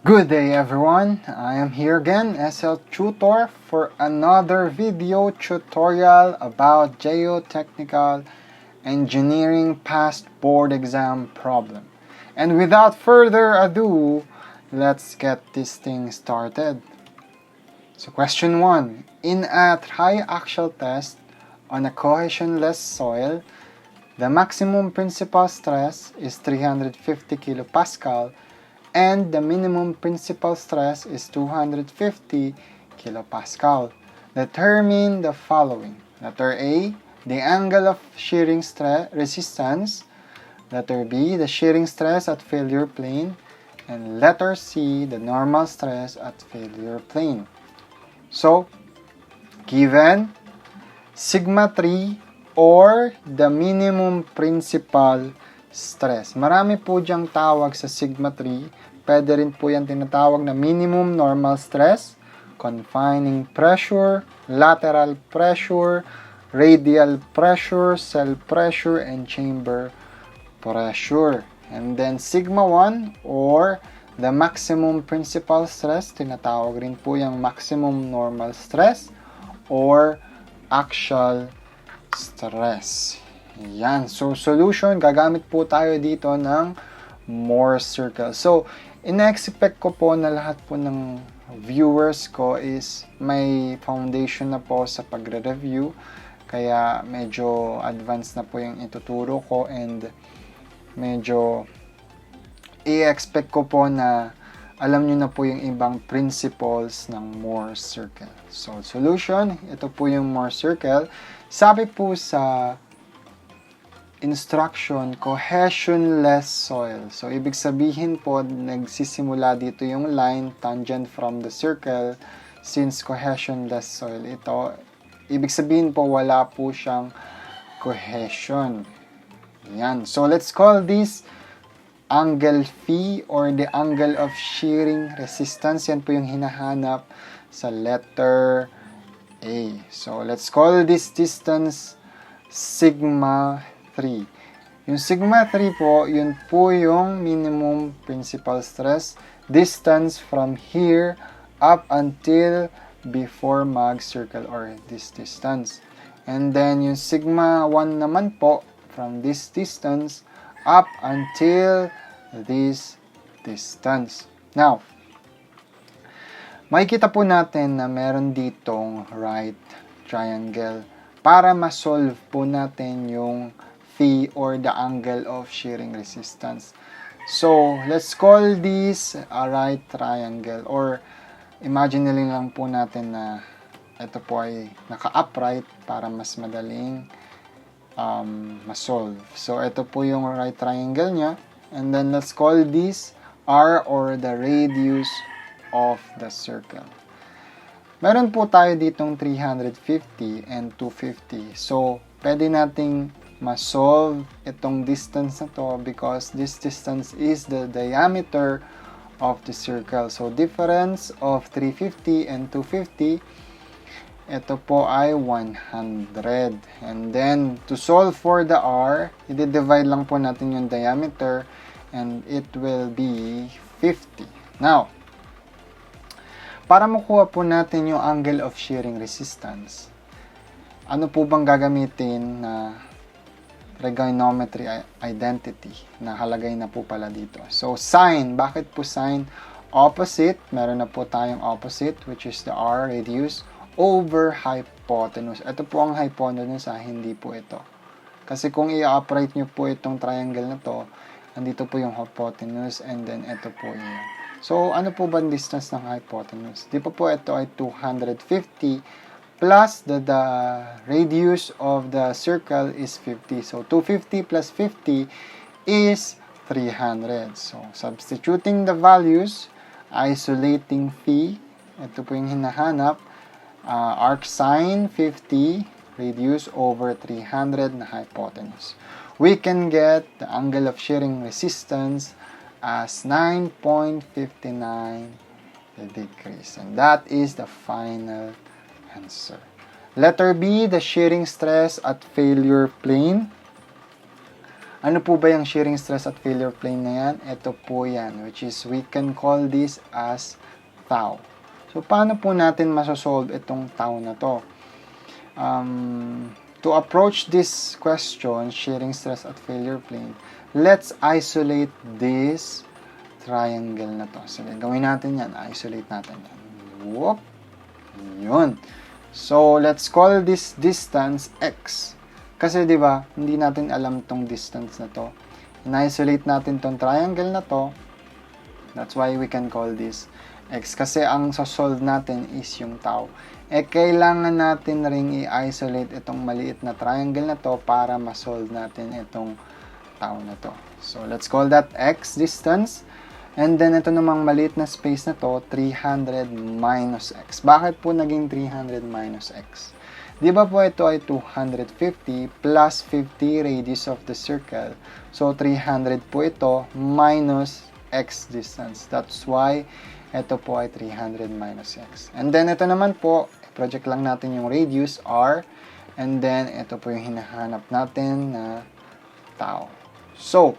Good day everyone, I am here again, SL Tutor, for another video tutorial about Geotechnical Engineering Past Board Exam Problem. And without further ado, let's get this thing started. So question 1. In a triaxial test on a cohesionless soil, the maximum principal stress is 350 kilopascal and the minimum principal stress is 250 kilopascal. Determine the following. Letter A, the angle of shearing resistance. Letter B, the shearing stress at failure plane. And letter C, the normal stress at failure plane. So, given sigma 3 or the minimum principal stress. Marami po diyang tawag sa sigma 3. Pwede rin po yan tinatawag na minimum normal stress, confining pressure, lateral pressure, radial pressure, cell pressure, and chamber pressure. And then sigma 1 or the maximum principal stress, tinatawag rin po yung maximum normal stress or axial stress. Yan. So, solution, gagamit po tayo dito ng Mohr circle. So, ina-expect ko po na lahat po ng viewers ko is may foundation na po sa pagre-review. Kaya, medyo advanced na po yung ituturo ko and medyo i-expect ko po na alam nyo na po yung ibang principles ng Mohr circle. So, solution, ito po yung Mohr circle. Sabi po sa instruction, cohesionless soil. So, ibig sabihin po, nagsisimula dito yung line tangent from the circle since cohesionless soil ito. Ibig sabihin po, wala po siyang cohesion. Yan. So, let's call this angle phi or the angle of shearing resistance. Yan po yung hinahanap sa letter A. So, let's call this distance sigma 3. Yung sigma 3 po, yun po yung minimum principal stress distance from here up until before mag-circle or this distance. And then yung sigma 1 naman po, from this distance up until this distance. Now, makikita po natin na meron ditong right triangle para ma-solve po natin yung phi or the angle of shearing resistance. So, let's call this a right triangle or imagine lang po natin na ito po ay naka-upright para mas madaling ma-solve. So, ito po yung right triangle niya. And then, let's call this R or the radius of the circle. Meron po tayo ditong 350 and 250. So, pwede nating ma-solve itong distance na to because this distance is the diameter of the circle. So, difference of 350 and 250, ito po ay 100. And then, to solve for the R, i-divide lang po natin yung diameter and it will be 50. Now, para makuha po natin yung angle of shearing resistance, ano po bang gagamitin na trigonometry identity na halagay na po pala dito? So, sine. Bakit po sine? Opposite. Meron na po tayong opposite which is the R, radius, over hypotenuse. Ito po ang hypotenuse, hindi po ito. Kasi kung i-upright nyo po itong triangle na to, andito po yung hypotenuse and then ito po yun. So, ano po ba ang distance ng hypotenuse? Di po ito ay 250 plus the radius of the circle is 50. So, 250 plus 50 is 300. So, substituting the values, isolating phi, ito po yung hinahanap, arc sine 50, radius over 300 na hypotenuse. We can get the angle of shearing resistance as 9.59 degrees. And that is the final answer. Letter B, the shearing stress at failure plane. Ano po ba yung shearing stress at failure plane na yan? Ito po yan, which is we can call this as tau. So, paano po natin masosolve itong tau na to? To approach this question, shearing stress at failure plane, let's isolate this triangle na to. Sige, gawin natin yan. Isolate natin yan. Whoop! Yun. So, let's call this distance x. Kasi, di ba, hindi natin alam tong distance na to. In-isolate natin tong triangle na to. That's why we can call this x. Kasi, ang sosolve natin is yung tau. Kailangan natin ring i-isolate itong maliit na triangle na to para ma-solve natin itong tau na to. So, let's call that x distance. And then, ito namang maliit na space na to, 300 minus x. Bakit po naging 300 minus x? Di ba po ito ay 250 plus 50 radius of the circle. So, 300 po ito minus x distance. That's why ito po ay 300 minus x. And then, ito naman po, project lang natin yung radius, r. And then, ito po yung hinahanap natin na tau. So,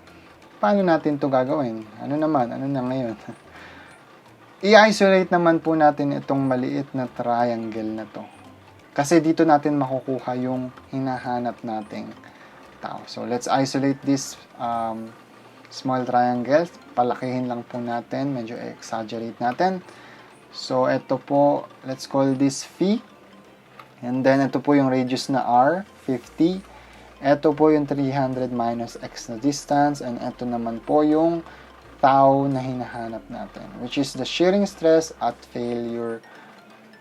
paano natin to gagawin? Ano na ngayon? I-isolate naman po natin itong maliit na triangle na to. Kasi dito natin makukuha yung hinahanap nating tau. So, let's isolate this small triangle. Palakihin lang po natin. Medyo exaggerate natin. So, ito po, let's call this phi. And then, ito po yung radius na r, 50. Ito po yung 300 minus x na distance. And ito naman po yung tau na hinahanap natin, which is the shearing stress at failure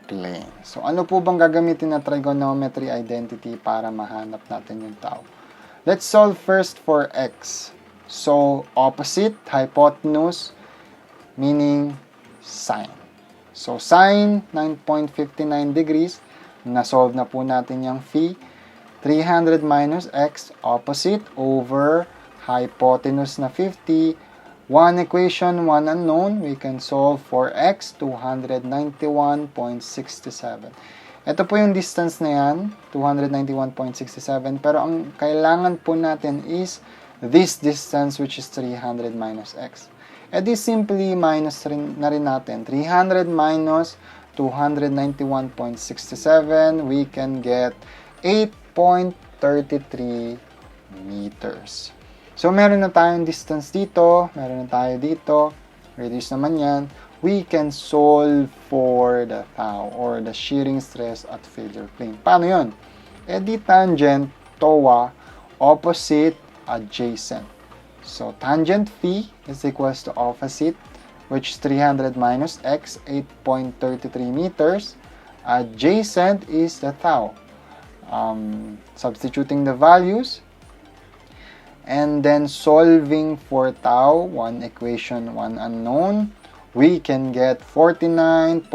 plane. So, ano po bang gagamitin na trigonometry identity para mahanap natin yung tau? Let's solve first for x. So, opposite, hypotenuse, meaning sine. So, sine 9.59 degrees. Na-solve na po natin yung phi. 300 minus x, opposite, over hypotenuse na 50. One equation, one unknown. We can solve for x, 291.67. Ito po yung distance na yan, 291.67. Pero ang kailangan po natin is this distance, which is 300 minus x. Di simply minus na rin natin. 300 minus 291.67, we can get 8.33 meters. So, meron na tayong distance dito, meron na tayo dito, radius naman yan. We can solve for the tau or the shearing stress at failure plane. Paano yun? Di tangent, TOA, opposite, adjacent. So, tangent phi is equals to opposite, which is 300 minus x, 8.33 meters. Adjacent is the tau. Substituting the values, and then solving for tau, one equation, one unknown, we can get 49.3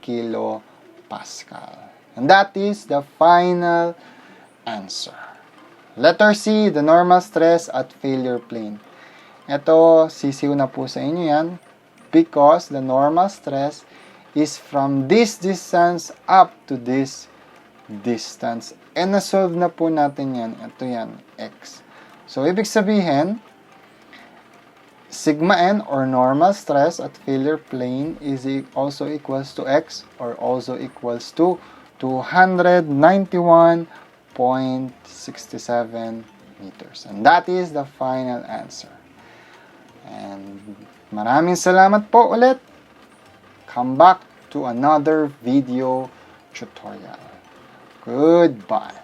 kilopascal. And that is the final answer. Letter C, the normal stress at failure plane. Ito, sisiw na po sa inyo yan because the normal stress is from this distance up to this distance. And na-solve na po natin yan. Ito yan, x. So, ibig sabihin, sigma n or normal stress at failure plane is also equals to x or also equals to 291.67 meters. And that is the final answer. And maraming salamat po ulit. Come back to another video tutorial. Goodbye.